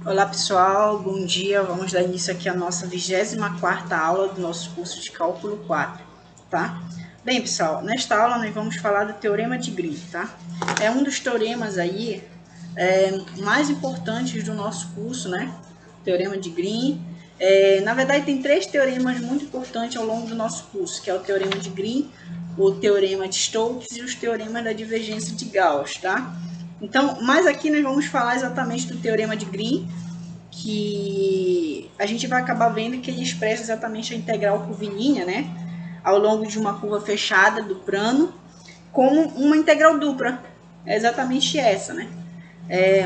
Olá pessoal, bom dia. Vamos dar início aqui à nossa 24ª aula do nosso curso de Cálculo 4, tá? Bem pessoal, nesta aula nós vamos falar do Teorema de Green, tá? É um dos teoremas aí mais importantes do nosso curso, né? Teorema de Green. Na verdade tem 3 teoremas muito importantes ao longo do nosso curso, que é o Teorema de Green, o Teorema de Stokes e os teoremas da divergência de Gauss, tá? Então, mas aqui nós vamos falar exatamente do Teorema de Green, que a gente vai acabar vendo que ele expressa exatamente a integral curvilínea, né, ao longo de uma curva fechada do plano, como uma integral dupla. É exatamente essa, né?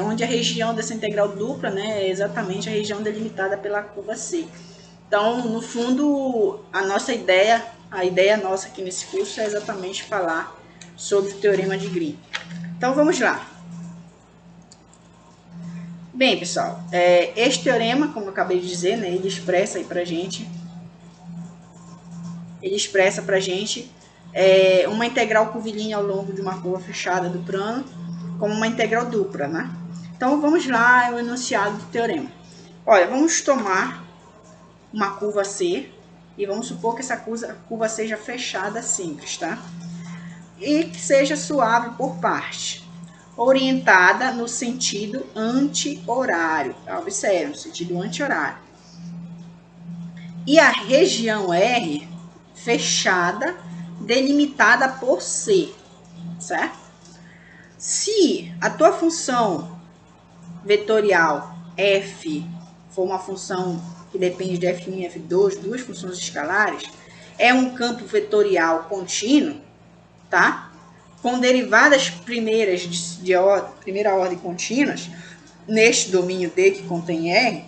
Onde a região dessa integral dupla, né, é exatamente a região delimitada pela curva C. Então, no fundo, a ideia nossa aqui nesse curso é exatamente falar sobre o Teorema de Green. Então, vamos lá. Bem, pessoal, este teorema, como eu acabei de dizer, né, ele expressa pra gente uma integral curvilínea ao longo de uma curva fechada do plano, como uma integral dupla, né? Então, vamos lá ao enunciado do teorema. Olha, vamos tomar uma curva C e vamos supor que essa curva seja fechada simples, tá? E que seja suave por parte, orientada no sentido anti-horário. Observe, no sentido anti-horário. E a região R fechada, delimitada por C, certo? Se a tua função vetorial f for uma função que depende de f1 e f2, duas funções escalares, é um campo vetorial contínuo, tá? Com derivadas primeiras de primeira ordem contínuas, neste domínio D que contém R,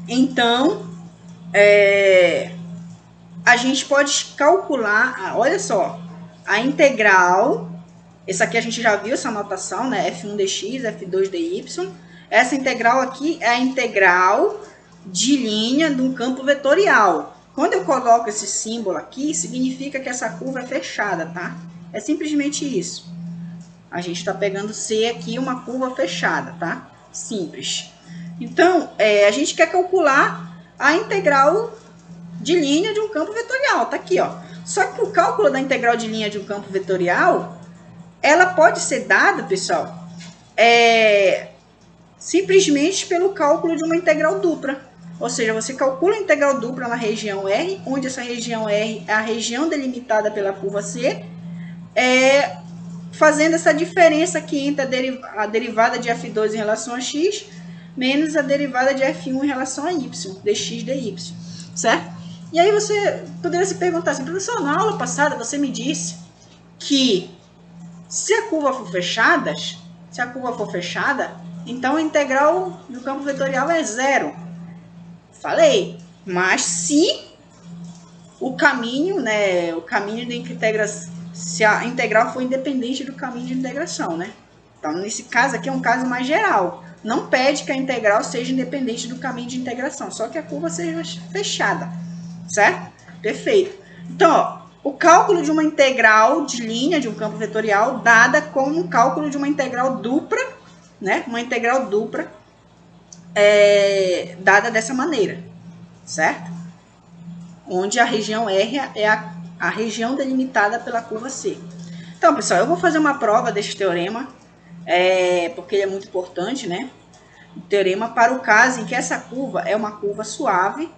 então a gente pode calcular, olha só, a integral, essa aqui a gente já viu, essa notação, né? F1 dx, F2 dy. Essa integral aqui é a integral de linha de um campo vetorial. Quando eu coloco esse símbolo aqui, significa que essa curva é fechada, tá? É simplesmente isso. A gente está pegando C aqui, uma curva fechada, tá? Simples. Então, a gente quer calcular a integral de linha de um campo vetorial, tá aqui, ó. Só que o cálculo da integral de linha de um campo vetorial, ela pode ser dada, pessoal, simplesmente pelo cálculo de uma integral dupla. Ou seja, você calcula a integral dupla na região R, onde essa região R é a região delimitada pela curva C, fazendo essa diferença aqui entre a derivada de f2 em relação a x, menos a derivada de f1 em relação a y, dx dy, certo? E aí você poderia se perguntar assim, professor, na aula passada você me disse que se a curva for fechada, então a integral do campo vetorial é zero. Falei, mas se o caminho, né, o caminho de integração, se a integral for independente do caminho de integração, né? Então, nesse caso aqui é um caso mais geral. Não pede que a integral seja independente do caminho de integração, só que a curva seja fechada, certo? Perfeito. Então, ó, o cálculo de uma integral de linha de um campo vetorial dada como um cálculo de uma integral dupla, né? Uma integral dupla dada dessa maneira, certo? Onde a região R é a região delimitada pela curva C. Então, pessoal, eu vou fazer uma prova desse teorema, porque ele é muito importante, né? O teorema para o caso em que essa curva é uma curva suave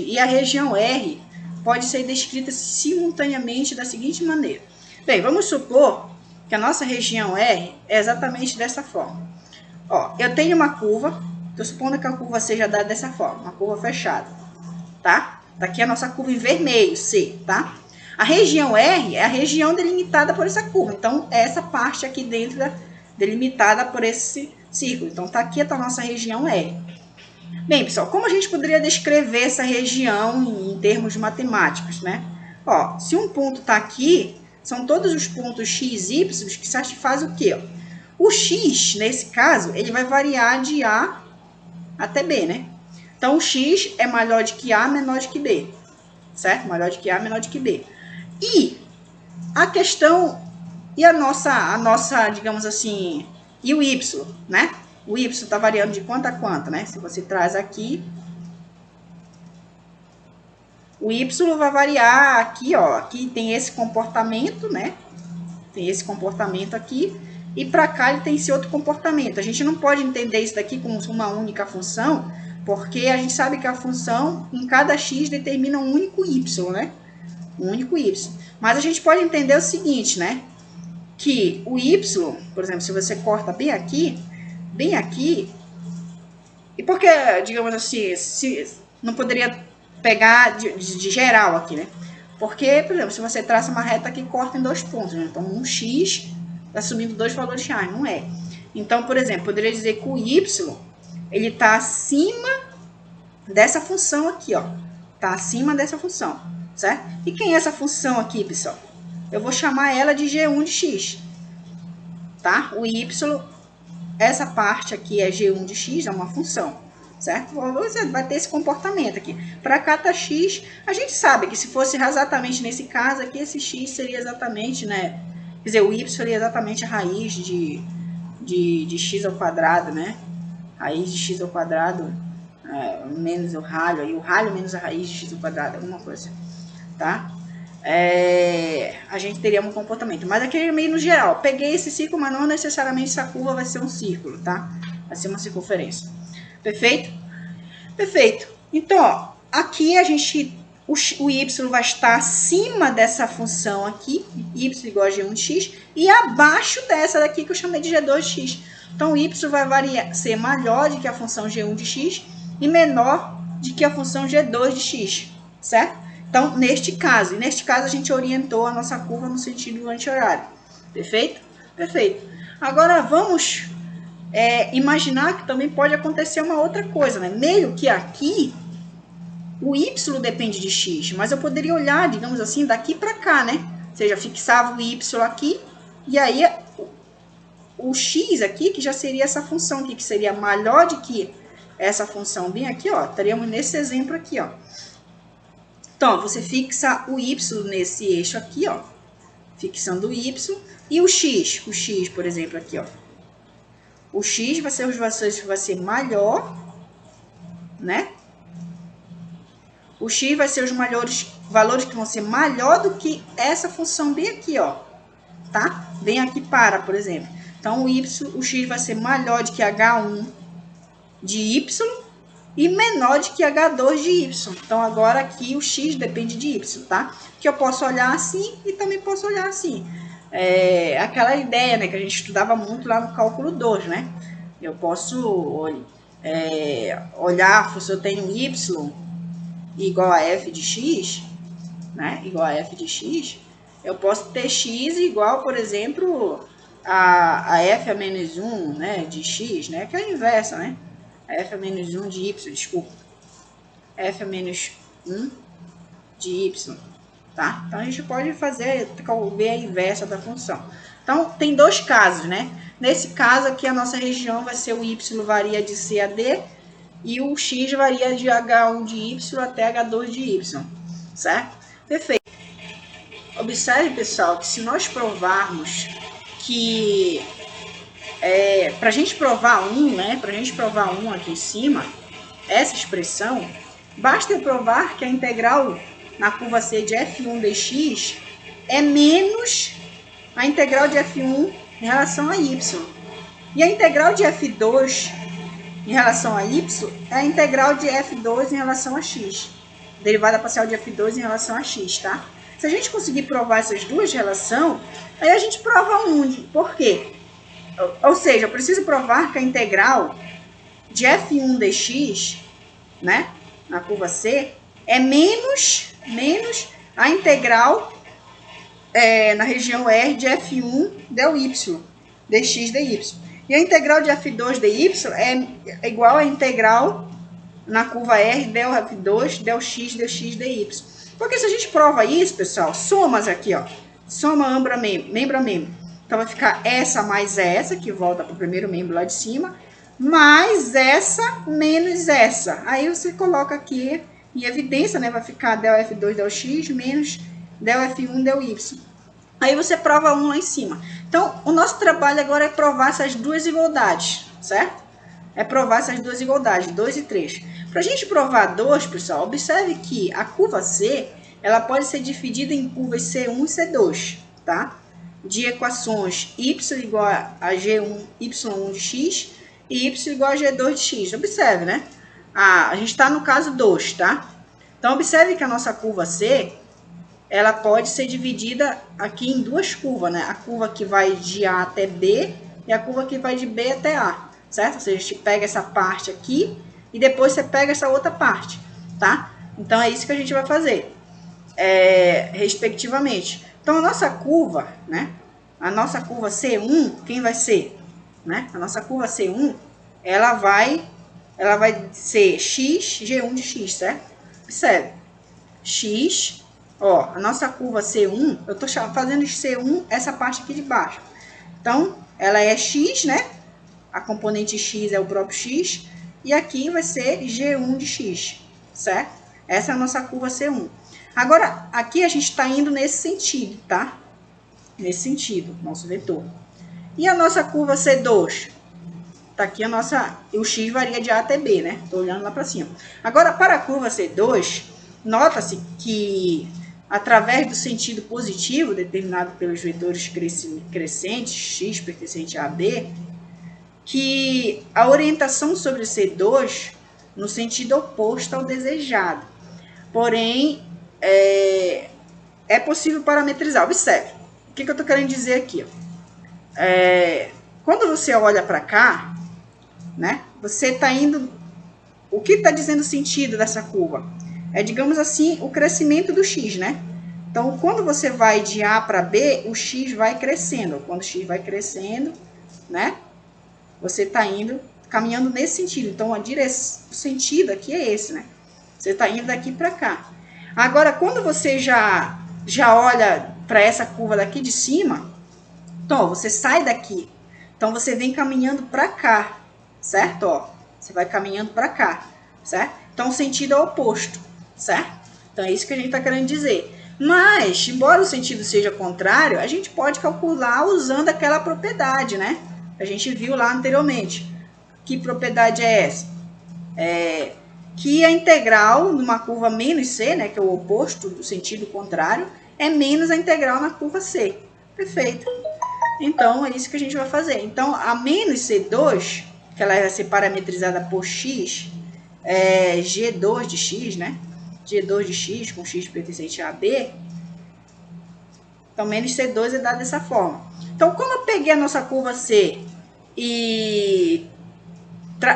e a região R pode ser descrita simultaneamente da seguinte maneira. Bem, vamos supor que a nossa região R é exatamente dessa forma. Ó, eu tenho uma curva, estou supondo que a curva seja dada dessa forma, uma curva fechada, tá? Tá aqui a nossa curva em vermelho, C, tá? A região R é a região delimitada por essa curva, então é essa parte aqui dentro delimitada por esse círculo. Então tá aqui a nossa região R. Bem, pessoal, como a gente poderia descrever essa região em termos matemáticos, né? Ó, se um ponto está aqui, são todos os pontos x, y que satisfazem o quê? Ó? O x, nesse caso, ele vai variar de A até B, né? Então, o x é maior do que A, menor do que B, certo? Maior do que A, menor do que B. E a questão, e a nossa, digamos assim, e o y, né? O y está variando de quanto a quanto, né? Se você traz aqui, o y vai variar aqui, ó. Aqui tem esse comportamento, né? Tem esse comportamento aqui. E para cá ele tem esse outro comportamento. A gente não pode entender isso daqui como uma única função, porque a gente sabe que a função em cada x determina um único y, né? Um único y. Mas a gente pode entender o seguinte, né? Que o y, por exemplo, se você corta bem aqui, e porque, digamos assim, se não poderia pegar de geral aqui, né? Porque, por exemplo, se você traça uma reta que corta em 2 pontos, né? Então, um x assumindo 2 valores reais, não é. Então, por exemplo, poderia dizer que o y, ele está acima dessa função aqui, ó. Está acima dessa função, certo? E quem é essa função aqui, pessoal? Eu vou chamar ela de g1 de x, tá? O y, essa parte aqui é g1 de x, é uma função, certo? Você vai ter esse comportamento aqui. Para cada x, a gente sabe que se fosse exatamente nesse caso aqui, esse x seria exatamente, né? Quer dizer, o y seria exatamente a raiz de x ao quadrado, né? Raiz de x ao quadrado menos o ralho, aí o ralho menos a raiz de x ao quadrado, alguma coisa, tá? A gente teria um comportamento. Mas aqui é meio no geral. Peguei esse círculo, mas não necessariamente essa curva vai ser um círculo, tá? Vai ser uma circunferência. Perfeito? Perfeito. Então, ó, aqui a gente... O y vai estar acima dessa função aqui, y igual a g1 de x, e abaixo dessa daqui que eu chamei de g2 de x. Então, o y vai ser maior do que a função g1 de x e menor do que a função g2 de x, certo? Então, neste caso a gente orientou a nossa curva no sentido anti-horário. Perfeito? Perfeito. Agora, vamos imaginar que também pode acontecer uma outra coisa, né? Meio que aqui, o y depende de x, mas eu poderia olhar, digamos assim, daqui para cá, né? Ou seja, fixava o y aqui, e aí o x aqui, que já seria essa função aqui, que seria maior do que essa função bem aqui, ó. Estaríamos nesse exemplo aqui, ó. Então, você fixa o y nesse eixo aqui, ó. Fixando o y. E o x, por exemplo, aqui, ó. O x vai ser maior, né? O x vai ser os valores que vão ser maior do que essa função bem aqui, ó. Tá? Bem aqui por exemplo. Então, o x vai ser maior do que h1 de y e menor do que h2 de y. Então, agora aqui o x depende de y, tá? Que eu posso olhar assim e também posso olhar assim. Aquela ideia, né, que a gente estudava muito lá no cálculo 2, né? Eu posso olhar se eu tenho y igual a f de x, né? Igual a f de x, eu posso ter x igual, por exemplo, a f a menos 1, né, de x, né? Que é a inversa, né? A f a menos 1 de y, desculpa. F a menos 1 de y, tá? Então, a gente pode ver a inversa da função. Então, tem dois casos, né? Nesse caso aqui, a nossa região vai ser o y varia de c a d e o x varia de h1 de y até h2 de y, certo? Perfeito. Observe, pessoal, que se nós provarmos que... para a gente provar 1, né? Para a gente provar 1 aqui em cima, essa expressão, basta eu provar que a integral na curva C de f1 dx é menos a integral de f1 em relação a y. E a integral de f2 em relação a y é a integral de f2 em relação a x. Derivada parcial de f2 em relação a x, tá? Se a gente conseguir provar essas duas relações, aí a gente prova 1. Por quê? Ou seja, eu preciso provar que a integral de f1 dx, né, na curva C, é menos a integral na região R de f1 del y, dx dy. E a integral de f2 dy é igual à integral na curva R del f2 del x dx dy. Porque se a gente prova isso, pessoal, somas aqui, ó, soma membro a membro. Então, vai ficar essa mais essa, que volta para o primeiro membro lá de cima, mais essa menos essa. Aí você coloca aqui em evidência, né? Vai ficar del f2 del x menos del f1 del y. Aí você prova 1 lá em cima. Então, o nosso trabalho agora é provar essas duas igualdades, certo? é provar essas duas igualdades, 2 e 3. Para a gente provar 2, pessoal, observe que a curva C, ela pode ser dividida em curvas C1 e C2, tá? De equações y igual a G1, y1 de x e y igual a G2 de x. Observe, né? A gente está no caso 2, tá? Então, observe que a nossa curva C, ela pode ser dividida aqui em duas curvas, né? A curva que vai de A até B e a curva que vai de B até A, certo? Ou seja, a gente pega essa parte aqui e depois você pega essa outra parte, tá? Então, é isso que a gente vai fazer, respectivamente. Então, a nossa curva, né? A nossa curva C1, quem vai ser? Né? A nossa curva C1, ela vai ser x, G1 de x, certo? Observe. X, ó, a nossa curva C1, eu tô fazendo C1 essa parte aqui de baixo. Então, ela é x, né? A componente x é o próprio x. E aqui vai ser G1 de x, certo? Essa é a nossa curva C1. Agora, aqui a gente está indo nesse sentido, tá? Nesse sentido, nosso vetor. E a nossa curva C2? Tá aqui a nossa... O x varia de A até B, né? Estou olhando lá para cima. Agora, para a curva C2, nota-se que, através do sentido positivo, determinado pelos vetores crescentes, x pertencente a B, que a orientação sobre o C2 no sentido oposto ao desejado. Porém, é possível parametrizar. Observe. O que eu estou querendo dizer aqui? Quando você olha para cá, né, você está indo... O que está dizendo o sentido dessa curva? É, digamos assim, o crescimento do x, né? Então, quando você vai de A para B, o x vai crescendo. Quando o x vai crescendo, né, você está indo, caminhando nesse sentido. Então, o sentido aqui é esse, né? Você está indo daqui para cá. Agora, quando você já olha para essa curva daqui de cima, então, ó, você sai daqui. Então, você vem caminhando para cá, certo? Ó, você vai caminhando para cá, certo? Então, o sentido é oposto, certo? Então, é isso que a gente está querendo dizer. Mas, embora o sentido seja contrário, a gente pode calcular usando aquela propriedade, né? A gente viu lá anteriormente. Que propriedade é essa? Que a integral numa curva menos C, né, que é o oposto do sentido contrário, é menos a integral na curva C. Perfeito. Então, é isso que a gente vai fazer. Então, a menos C2, que ela vai ser parametrizada por x, é G2 de x, né? G2 de x com x pertencente a B. Então, menos C2 é dado dessa forma. Então, como eu peguei a nossa curva C e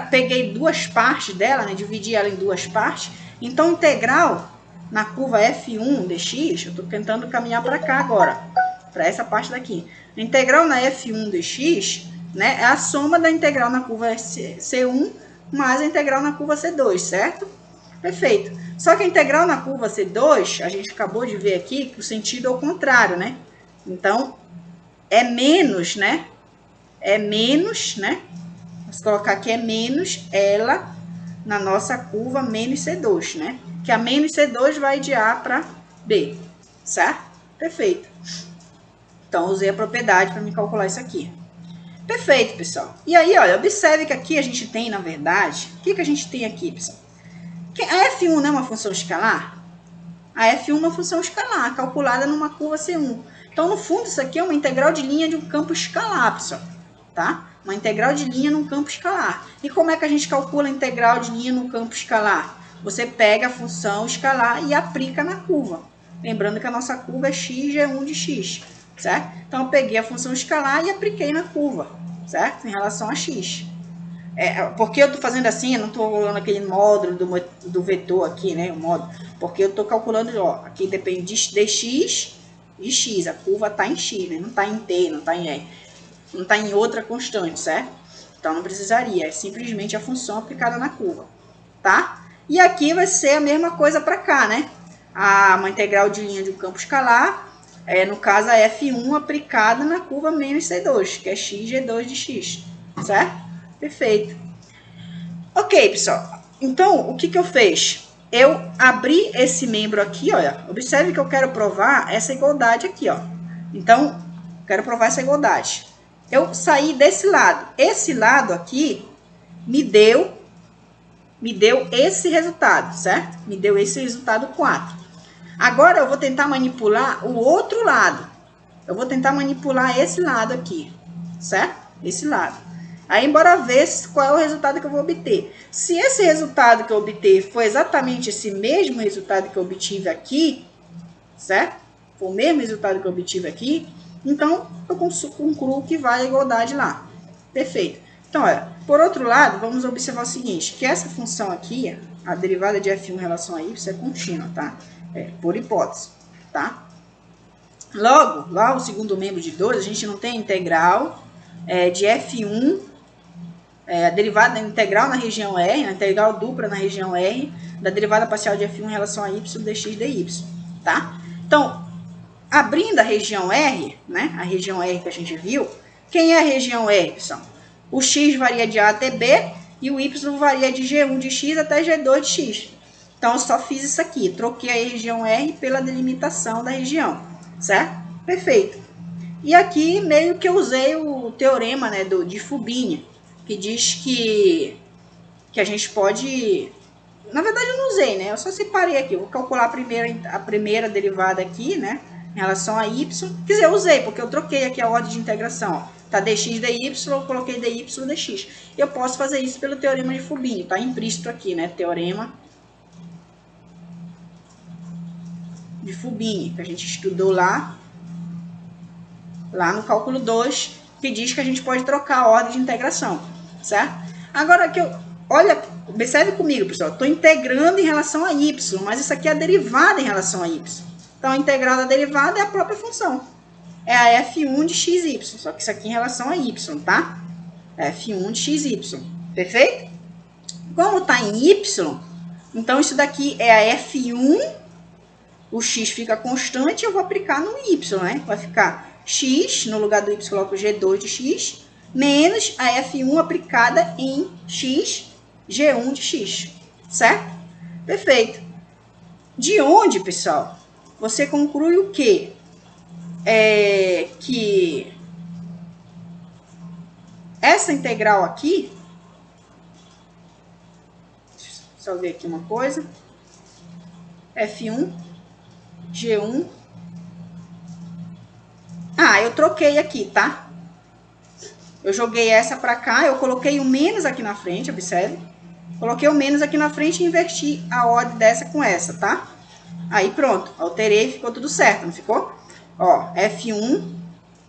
peguei duas partes dela, né? Dividi ela em duas partes. Então, integral na curva F1 dx, eu estou tentando caminhar para cá agora, para essa parte daqui. A integral na F1 dx, né, é a soma da integral na curva C1 mais a integral na curva C2, certo? Perfeito. Só que a integral na curva C2, a gente acabou de ver aqui que o sentido é o contrário, né? Então, é menos, né? É menos, né? Vamos colocar aqui é menos ela na nossa curva menos C2, né? Que a menos C2 vai de A para B, certo? Perfeito. Então, usei a propriedade para me calcular isso aqui. Perfeito, pessoal. E aí, olha, observe que aqui a gente tem, na verdade, o que a gente tem aqui, pessoal? A F1 não é uma função escalar? A F1 é uma função escalar, calculada numa curva C1. Então, no fundo, isso aqui é uma integral de linha de um campo escalar, pessoal. Tá? Uma integral de linha num campo escalar. E como é que a gente calcula a integral de linha no campo escalar? Você pega a função escalar e aplica na curva. Lembrando que a nossa curva é x, G1 de x, certo? Então, eu peguei a função escalar e apliquei na curva, certo? Em relação a x. Porque eu estou fazendo assim, eu não estou calculando aquele módulo do vetor aqui, né? O módulo, porque eu estou calculando, ó, aqui depende de x e x. A curva está em x, né? Não está em t, não está em outra constante, certo? Então, não precisaria, é simplesmente a função aplicada na curva, tá? E aqui vai ser a mesma coisa para cá, né? Uma integral de linha de um campo escalar, no caso a F1 aplicada na curva menos C2, que é x, G2 de x, certo? Perfeito. Ok, pessoal. Então, o que eu fiz? Eu abri esse membro aqui, olha. Observe que eu quero provar essa igualdade aqui, ó. Então, quero provar essa igualdade. Eu saí desse lado. Esse lado aqui me deu esse resultado, certo? Me deu esse resultado 4. Agora, eu vou tentar manipular o outro lado. Eu vou tentar manipular esse lado aqui, certo? Esse lado. Aí, bora ver qual é o resultado que eu vou obter. Se esse resultado que eu obter for exatamente esse mesmo resultado que eu obtive aqui, certo? For o mesmo resultado que eu obtive aqui, então eu concluo que vale a igualdade lá. Perfeito. Então, olha, por outro lado, vamos observar o seguinte, que essa função aqui, a derivada de f1 em relação a y é contínua, tá? Por hipótese, tá? Logo, lá o segundo membro de 2, a gente não tem integral de f1, a derivada integral na região R, a integral dupla na região R, da derivada parcial de f1 em relação a y dx dy, tá? Então, abrindo a região R, né, a região R que a gente viu, quem é a região R, pessoal? O x varia de A até B e o y varia de G1 de x até G2 de x. Então, eu só fiz isso aqui, troquei a região R pela delimitação da região, certo? Perfeito. E aqui, meio que eu usei o teorema, né, de Fubini, que diz que a gente pode... Na verdade, eu não usei, né? Eu só separei aqui. Eu vou calcular a primeira derivada aqui, né? Em relação a y. Quer dizer, eu usei, porque eu troquei aqui a ordem de integração. Ó. Tá dx dy, eu coloquei dy dx. Eu posso fazer isso pelo teorema de Fubini. Tá implícito aqui, né? Teorema de Fubini, que a gente estudou lá no cálculo 2, que diz que a gente pode trocar a ordem de integração, certo? Agora que olha, observe comigo, pessoal, estou integrando em relação a y, mas isso aqui é a derivada em relação a y. Então, a integral da derivada é a própria função. É a f1 de xy, só que isso aqui em relação a y, tá? É f1 de xy, perfeito? Como está em y, então isso daqui é a f1, o x fica constante, eu vou aplicar no y, né? Vai ficar x, no lugar do y coloco G2 de x, menos a f1 aplicada em x, G1 de x, certo? Perfeito. De onde, pessoal, você conclui o quê? Que essa integral aqui, só ver aqui uma coisa, f1, G1, eu troquei aqui, tá? Eu joguei essa para cá, eu coloquei o menos aqui na frente, observe. Coloquei o menos aqui na frente e inverti a ordem dessa com essa, tá? Aí pronto, alterei, ficou tudo certo, não ficou? Ó, f1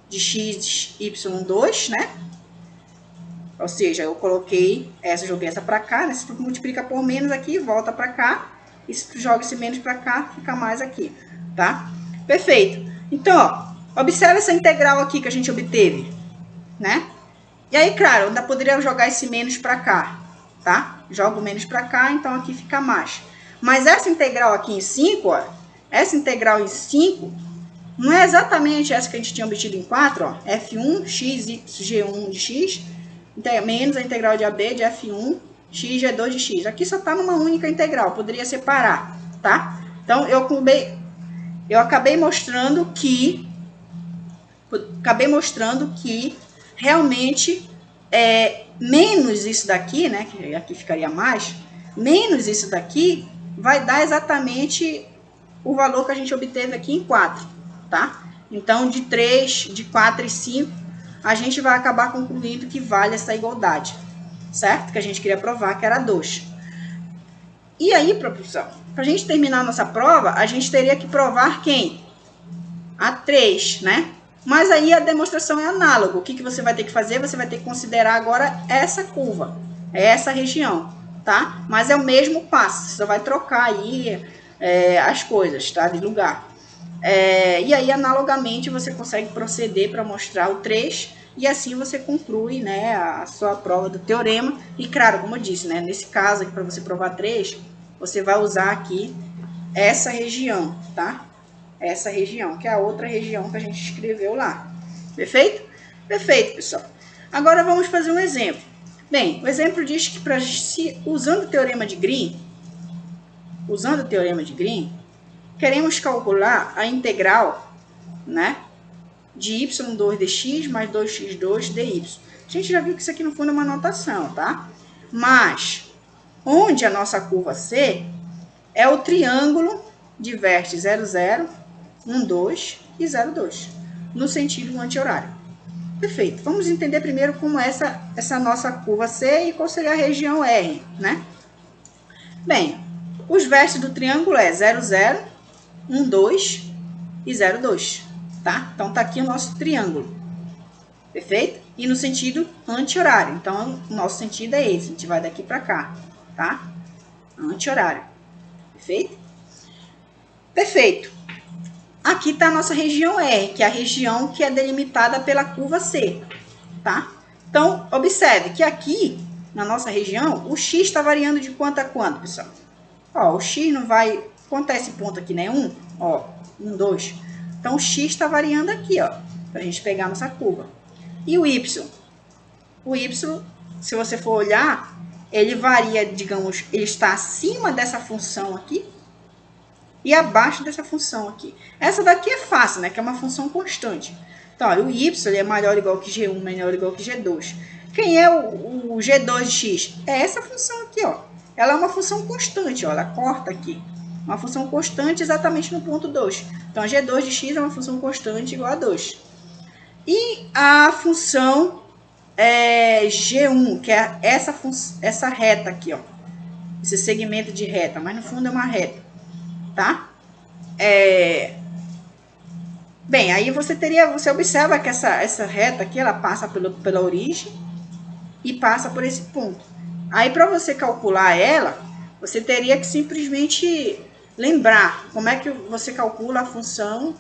de x, y2, né? Ou seja, eu coloquei essa, joguei essa para cá, né? Se tu multiplica por menos aqui, volta para cá. E se tu joga esse menos para cá, fica mais aqui, tá? Perfeito. Então, ó, observa essa integral aqui que a gente obteve, né? E aí, claro, eu ainda poderia jogar esse menos para cá, tá? Jogo o menos para cá, então aqui fica mais. Mas essa integral aqui em 5, ó, essa integral em 5, não é exatamente essa que a gente tinha obtido em 4, ó, f1 x, y, g1 de x, menos a integral de AB de f1 x, g2 de x. Aqui só está numa única integral, poderia separar, tá? Então, eu acabei mostrando que realmente menos isso daqui, né, que aqui ficaria mais, menos isso daqui vai dar exatamente o valor que a gente obteve aqui em 4, tá? Então, de 3, de 4 e 5, a gente vai acabar concluindo que vale essa igualdade, certo? Que a gente queria provar, que era 2. E aí, professor, para a gente terminar a nossa prova, a gente teria que provar quem? A 3, né? Mas aí a demonstração é análoga. O que você vai ter que fazer? Você vai ter que considerar agora essa curva, essa região, tá? Mas é o mesmo passo, você só vai trocar aí as coisas, tá? De lugar. E aí, analogamente, você consegue proceder para mostrar o 3 e assim você conclui, né, a sua prova do teorema. E, claro, como eu disse, né, nesse caso aqui, para você provar 3, você vai usar aqui essa região, tá? Essa região, que é a outra região que a gente escreveu lá. Perfeito? Perfeito, pessoal. Agora vamos fazer um exemplo. Bem, o exemplo diz que usando o teorema de Green, queremos calcular a integral, né, de y2 dx mais 2x2 dy. A gente já viu que isso aqui no fundo é uma notação, tá? Mas, onde a nossa curva C é o triângulo de vértices 0, 0, 1, 2 e 0, 2, no sentido anti-horário. Perfeito. Vamos entender primeiro como é essa nossa curva C e qual seria a região R, né? Bem, os vértices do triângulo é 0, 0, 1, 2 e 0, 2, tá? Então, tá aqui o nosso triângulo. Perfeito? E no sentido anti-horário. Então, o nosso sentido é esse. A gente vai daqui para cá, tá? Anti-horário. Perfeito? Perfeito. Aqui está a nossa região R, que é a região que é delimitada pela curva C, tá? Então, observe que aqui, na nossa região, o X está variando de quanto a quanto, pessoal? Ó, o X não vai... Quanto é esse ponto aqui, né? 1? Ó, 1, 2. Então, o X está variando aqui, ó, para a gente pegar a nossa curva. E o Y? O Y, se você for olhar, ele varia, digamos, ele está acima dessa função aqui e abaixo dessa função aqui. Essa daqui é fácil, né? Que é uma função constante. Então, olha, o Y ele é maior ou igual que G1, menor ou igual que G2. Quem é o G2 de X? É essa função aqui, ó. Ela é uma função constante, ó. Ela corta aqui. Uma função constante exatamente no ponto 2. Então, a G2 de X é uma função constante igual a 2. E a função G1, que é essa reta aqui, ó. Esse segmento de reta, mas no fundo é uma reta, tá? Bem, aí você observa que essa reta aqui, ela passa pela origem e passa por esse ponto. Aí, para você calcular ela, você teria que simplesmente lembrar como é que você calcula a função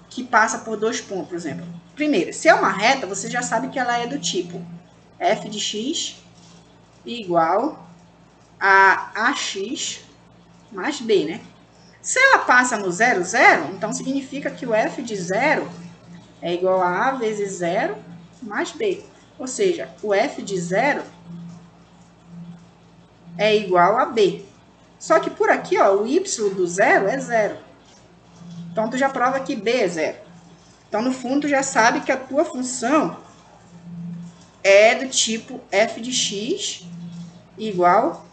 que passa por dois pontos, por exemplo. Primeiro, se é uma reta, você já sabe que ela é do tipo f de x igual a ax mais b, né? Se ela passa no 0, 0, então significa que o f de 0 é igual a vezes 0 mais b. Ou seja, o f de 0 é igual a b. Só que por aqui, ó, o y do 0 é 0. Então, tu já prova que b é 0. Então, no fundo, tu já sabe que a tua função é do tipo f de x igual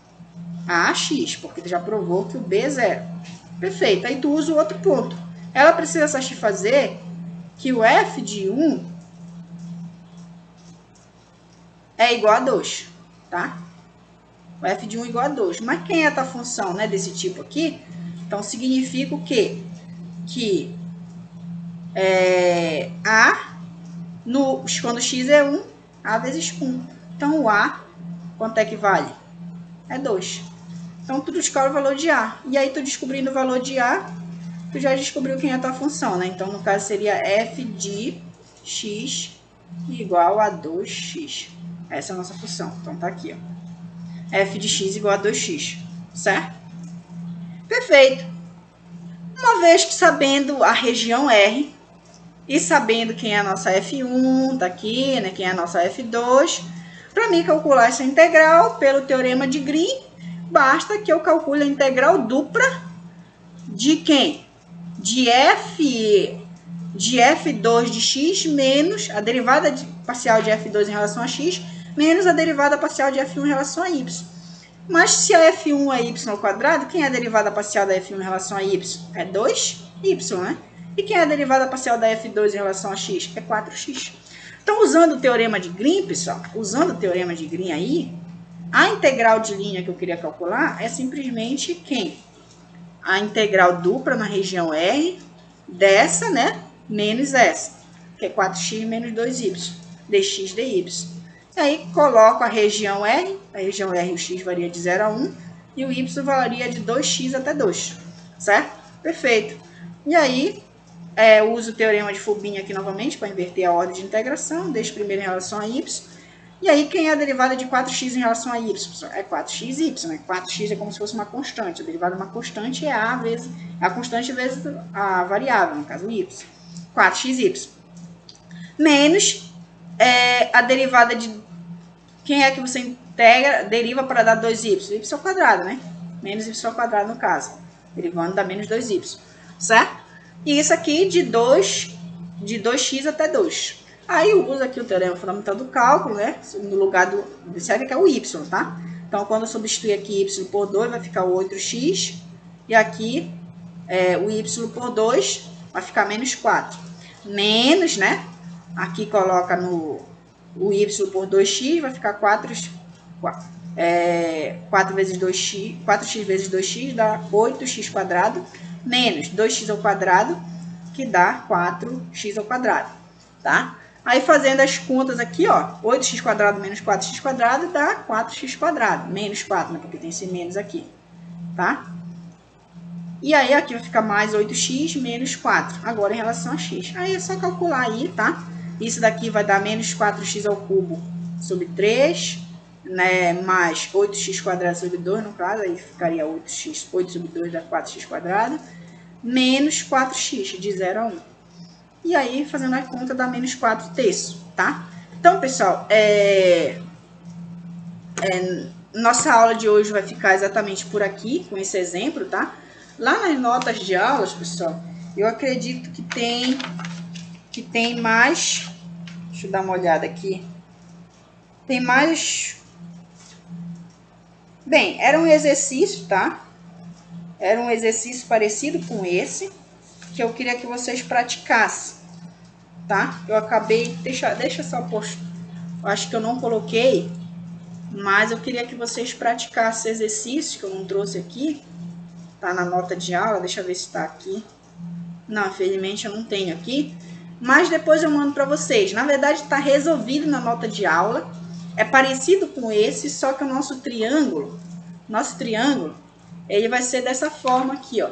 a ax, porque tu já provou que o b é 0. Perfeito. Aí tu usa o outro ponto. Ela precisa satisfazer que o f de 1 é igual a 2, tá? O f de 1 é igual a 2. Mas quem é essa função, né, desse tipo aqui? Então, significa o quê? Que a, quando x é 1, a vezes 1. Então, o a, quanto é que vale? É 2. Então, tu descobre o valor de a. E aí, tu descobrindo o valor de a, tu já descobriu quem é a tua função, né? Então, no caso, seria f de x igual a 2x. Essa é a nossa função. Então, tá aqui, ó. F de x igual a 2x, certo? Perfeito. Uma vez que sabendo a região R e sabendo quem é a nossa F1, tá aqui, né? Quem é a nossa F2, para mim calcular essa integral pelo teorema de Green, basta que eu calcule a integral dupla de quem? De F2 de x menos a derivada parcial de F2 em relação a x, menos a derivada parcial de F1 em relação a y. Mas se a F1 é y ao quadrado, quem é a derivada parcial da F1 em relação a y? É 2y, né? E quem é a derivada parcial da F2 em relação a x? É 4x. Então, usando o teorema de Green, pessoal, usando o teorema de Green aí, a integral de linha que eu queria calcular é simplesmente quem? A integral dupla na região R dessa, né? Menos essa, que é 4x menos 2y, dx dy. E aí, coloco a região R o x varia de 0 a 1, e o y varia de 2x até 2, certo? Perfeito. E aí, uso o teorema de Fubini aqui novamente, para inverter a ordem de integração, deixo primeiro em relação a y. E aí, quem é a derivada de 4x em relação a y? É 4xy, né? 4x é como se fosse uma constante. A derivada de uma constante é a constante vezes a variável, no caso, o y. 4xy. Menos a derivada de... Quem é que você integra, deriva para dar 2y? Y ao quadrado, né? Menos y ao quadrado, no caso. Derivando dá menos 2y, certo? E isso aqui de 2x até 2. Aí eu uso aqui o teorema fundamental do cálculo, né? No lugar do... Observe que é o y, tá? Então, quando eu substituir aqui y por 2, vai ficar o 8x. E aqui, o y por 2 vai ficar menos 4. Menos, né? Aqui coloca o y por 2x, vai ficar 4 vezes 2x, 4x vezes 2x dá 8x quadrado, menos 2x ao quadrado, que dá 4x ao quadrado, tá? Aí, fazendo as contas aqui, ó, 8x quadrado menos 4x quadrado dá 4x quadrado, menos 4, né, porque tem esse menos aqui, tá? E aí, aqui vai ficar mais 8x menos 4, agora em relação a x. Aí, é só calcular aí, tá? Isso daqui vai dar menos 4x ao cubo sobre 3, né, mais 8x quadrado sobre 2, no caso, aí ficaria 8 sobre 2 dá 4x quadrado, menos 4x, de 0 a 1. E aí, fazendo a conta, dá menos 4 terços, tá? Então, pessoal, nossa aula de hoje vai ficar exatamente por aqui, com esse exemplo, tá? Lá nas notas de aulas, pessoal, eu acredito que tem mais... Deixa eu dar uma olhada aqui. Tem mais... Bem, era um exercício, tá? Era um exercício parecido com esse, que eu queria que vocês praticassem, tá? Eu acabei... Deixa só postar. Eu acho que eu não coloquei, mas eu queria que vocês praticassem esse exercício que eu não trouxe aqui. Tá na nota de aula, deixa eu ver se tá aqui. Não, infelizmente eu não tenho aqui, mas depois eu mando para vocês. Na verdade, está resolvido na nota de aula. É parecido com esse, só que o nosso triângulo, ele vai ser dessa forma aqui, ó.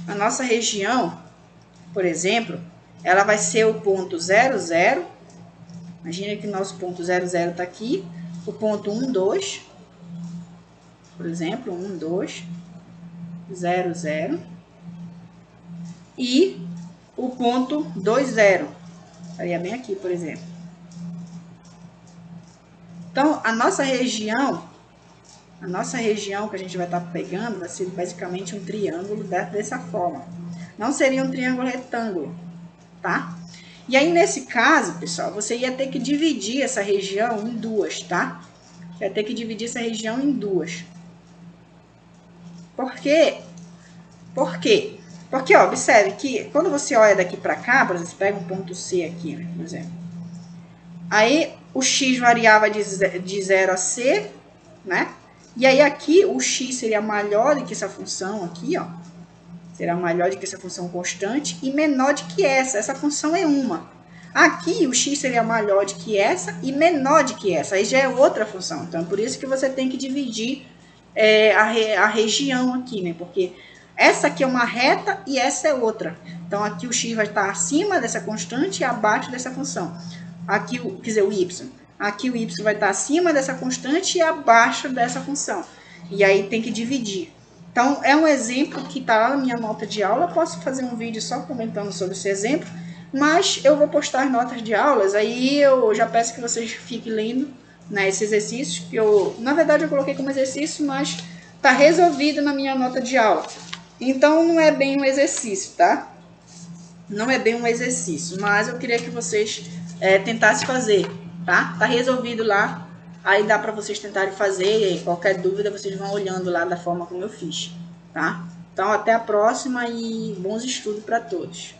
A nossa região, por exemplo, ela vai ser o ponto 0, 0. Imagina que o nosso ponto 0, 0 está aqui. O ponto 1, 2. Por exemplo, 1, 2, 0, 0. E o ponto 2, 0. Estaria bem aqui, por exemplo. Então, a nossa região que a gente vai estar pegando vai ser basicamente um triângulo dessa forma. Não seria um triângulo retângulo, tá? E aí, nesse caso, pessoal, você ia ter que dividir essa região em duas, tá? Ia ter que dividir essa região em duas. Por quê? Por quê? Porque, ó, observe que quando você olha daqui para cá, por exemplo, você pega um ponto C aqui, né, por exemplo. Aí, o x variava de 0 a c, né? E aí, aqui, o x seria maior do que essa função aqui, ó. Será maior do que essa função constante e menor do que essa. Essa função é uma. Aqui, o x seria maior do que essa e menor do que essa. Aí já é outra função. Então, por isso que você tem que dividir a região aqui, né? Porque essa aqui é uma reta e essa é outra. Então, aqui o x vai estar acima dessa constante e abaixo dessa função. Aqui, quer dizer, o y. Aqui o y vai estar acima dessa constante e abaixo dessa função. E aí tem que dividir. Então, é um exemplo que está lá na minha nota de aula. Posso fazer um vídeo só comentando sobre esse exemplo, mas eu vou postar as notas de aulas. Aí eu já peço que vocês fiquem lendo, né, esse exercício, que na verdade, eu coloquei como exercício, mas está resolvido na minha nota de aula. Então, não é bem um exercício, tá? Não é bem um exercício, mas eu queria que vocês tentassem fazer, tá? Tá resolvido lá, aí dá para vocês tentarem fazer, e qualquer dúvida vocês vão olhando lá da forma como eu fiz, tá? Então, até a próxima e bons estudos para todos.